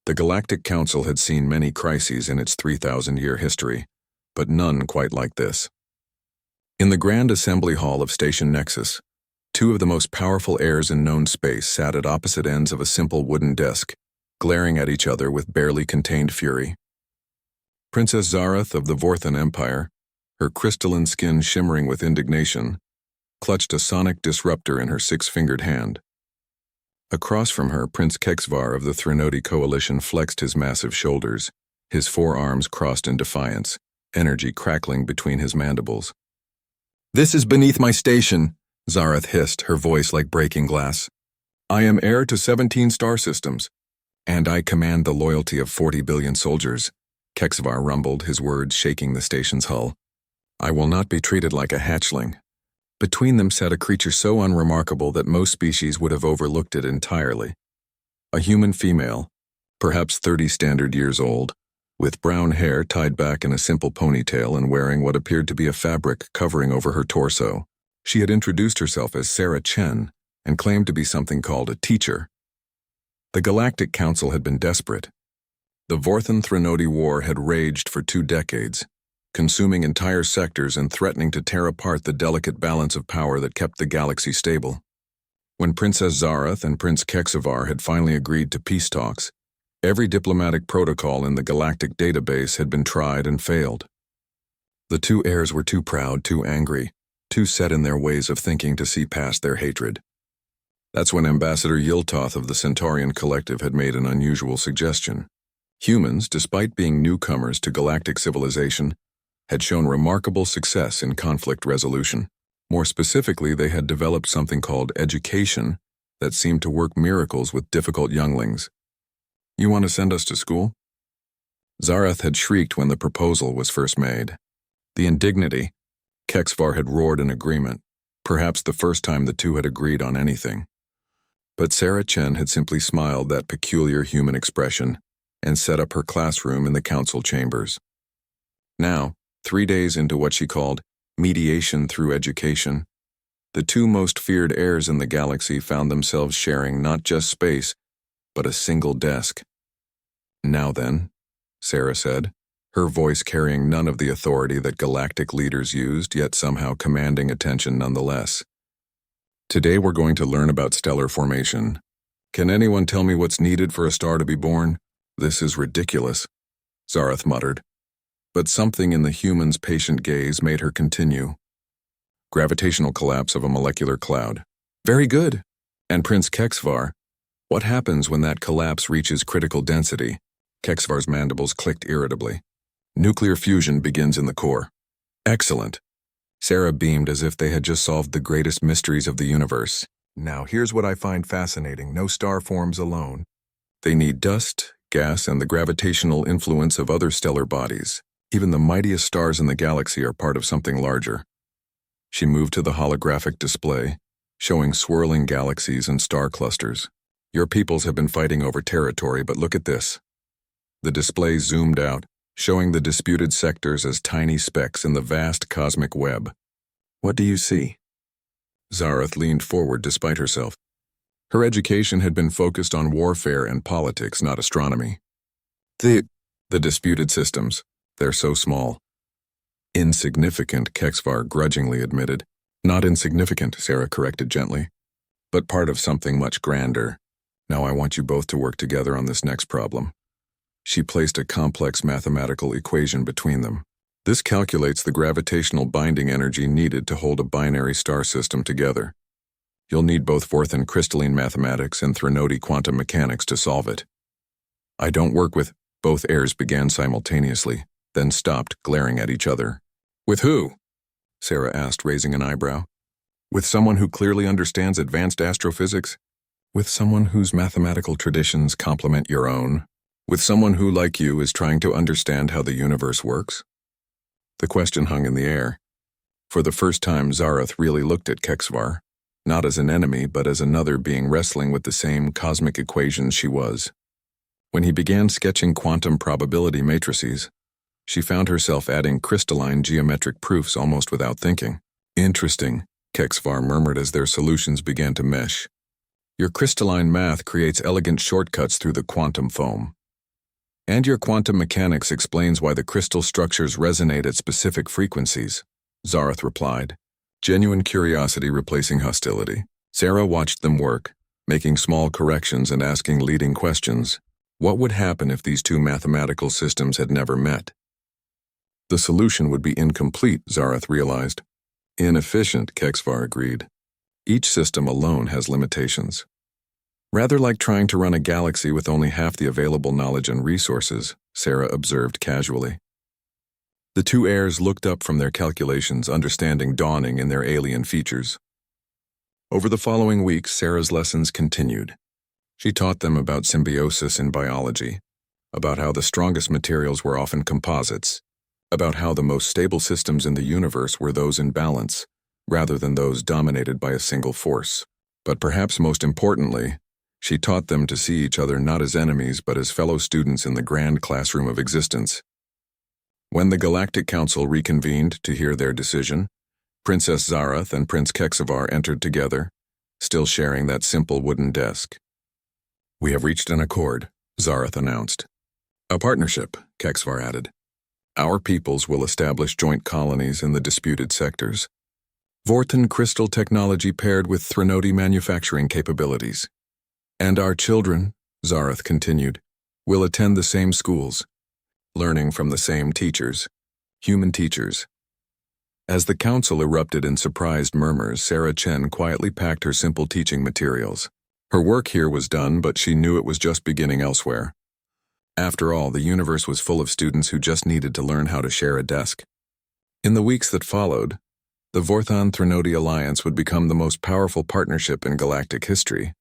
The Galactic Council had seen many crises in its 3,000-year history, but none quite like this. In the Grand Assembly Hall of Station Nexus, two of the most powerful heirs in known space sat at opposite ends of a simple wooden desk, glaring at each other with barely contained fury. Princess Zarath of the Vorthan Empire, her crystalline skin shimmering with indignation, clutched a sonic disruptor in her six-fingered hand. Across from her, Prince Kexvar of the Threnody Coalition flexed his massive shoulders, his forearms crossed in defiance, energy crackling between his mandibles. "This is beneath my station," Zarath hissed, her voice like breaking glass. "I am heir to 17 star systems, and I command the loyalty of 40 billion soldiers," Kexvar rumbled, his words shaking the station's hull. "I will not be treated like a hatchling." Between them sat a creature so unremarkable that most species would have overlooked it entirely. A human female, perhaps 30 standard years old, with brown hair tied back in a simple ponytail and wearing what appeared to be a fabric covering over her torso. She had introduced herself as Sarah Chen and claimed to be something called a teacher. The Galactic Council had been desperate. The Vorthan-Threnody War had raged for 2 decades, consuming entire sectors and threatening to tear apart the delicate balance of power that kept the galaxy stable. When Princess Zarath and Prince Kexvar had finally agreed to peace talks, every diplomatic protocol in the galactic database had been tried and failed. The two heirs were too proud, too angry, too set in their ways of thinking to see past their hatred. That's when Ambassador Yiltoth of the Centaurian Collective had made an unusual suggestion. Humans, despite being newcomers to galactic civilization, had shown remarkable success in conflict resolution. More specifically, they had developed something called education that seemed to work miracles with difficult younglings. "You want to send us to school?" Zarath had shrieked when the proposal was first made. The indignity, Kexvar had roared in agreement, perhaps the first time the two had agreed on anything. But Sarah Chen had simply smiled that peculiar human expression and set up her classroom in the council chambers. Now, 3 days into what she called mediation through education, the two most feared heirs in the galaxy found themselves sharing not just space, but a single desk. "Now then," Sarah said, her voice carrying none of the authority that galactic leaders used, yet somehow commanding attention nonetheless. "Today we're going to learn about stellar formation. Can anyone tell me what's needed for a star to be born?" "This is ridiculous," Zarath muttered. But something in the human's patient gaze made her continue. "Gravitational collapse of a molecular cloud." "Very good. And Prince Kexvar, what happens when that collapse reaches critical density?" Kexvar's mandibles clicked irritably. "Nuclear fusion begins in the core." "Excellent." Sarah beamed as if they had just solved the greatest mysteries of the universe. "Now here's what I find fascinating. No star forms alone. They need dust, gas, and the gravitational influence of other stellar bodies. Even the mightiest stars in the galaxy are part of something larger." She moved to the holographic display, showing swirling galaxies and star clusters. "Your peoples have been fighting over territory, but look at this." The display zoomed out, showing the disputed sectors as tiny specks in the vast cosmic web. "What do you see?" Zarath leaned forward despite herself. Her education had been focused on warfare and politics, not astronomy. The disputed systems. They're so small." "Insignificant," Kexvar grudgingly admitted. "Not insignificant," Sarah corrected gently, "but part of something much grander. Now I want you both to work together on this next problem." She placed a complex mathematical equation between them. "This calculates the gravitational binding energy needed to hold a binary star system together. You'll need both Vorthan crystalline mathematics and Threnody quantum mechanics to solve it." "I don't work with—" Both heirs began simultaneously, then stopped, glaring at each other. "With who?" Sarah asked, raising an eyebrow. "With someone who clearly understands advanced astrophysics? With someone whose mathematical traditions complement your own? With someone who, like you, is trying to understand how the universe works?" The question hung in the air. For the first time, Zarath really looked at Kexvar, not as an enemy, but as another being wrestling with the same cosmic equations she was. When he began sketching quantum probability matrices, she found herself adding crystalline geometric proofs almost without thinking. "Interesting," Kexvar murmured as their solutions began to mesh. "Your crystalline math creates elegant shortcuts through the quantum foam. And your quantum mechanics explains why the crystal structures resonate at specific frequencies, Zareth replied, genuine curiosity replacing hostility. Sarah watched them work, making small corrections and asking leading questions. What would happen if these two mathematical systems had never met? The solution would be incomplete, Zareth realized. Inefficient, Kexvar agreed. Each system alone has limitations. Rather like trying to run a galaxy with only half the available knowledge and resources, Sarah observed casually. The two heirs looked up from their calculations, understanding dawning in their alien features. Over the following weeks, Sarah's lessons continued. She taught them about symbiosis in biology, about how the strongest materials were often composites, about how the most stable systems in the universe were those in balance, rather than those dominated by a single force. But perhaps most importantly, she taught them to see each other not as enemies but as fellow students in the grand classroom of existence. When the Galactic Council reconvened to hear their decision, Princess Zareth and Prince Kexavar entered together, still sharing that simple wooden desk. We have reached an accord, Zareth announced. A partnership, Kexavar added. Our peoples will establish joint colonies in the disputed sectors. Vorten crystal technology paired with Threnody manufacturing capabilities. And our children, Zareth continued, will attend the same schools, learning from the same teachers, human teachers. As the council erupted in surprised murmurs, Sarah Chen quietly packed her simple teaching materials. Her work here was done, but she knew it was just beginning elsewhere. After all, the universe was full of students who just needed to learn how to share a desk. In the weeks that followed, the Vorthon-Threnody alliance would become the most powerful partnership in galactic history,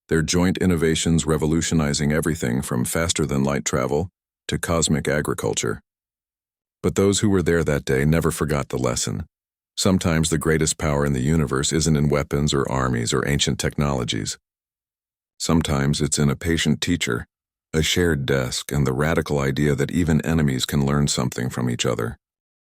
their joint innovations revolutionizing everything from faster-than-light travel to cosmic agriculture. But those who were there that day never forgot the lesson. Sometimes the greatest power in the universe isn't in weapons or armies or ancient technologies. Sometimes it's in a patient teacher, a shared desk, and the radical idea that even enemies can learn something from each other.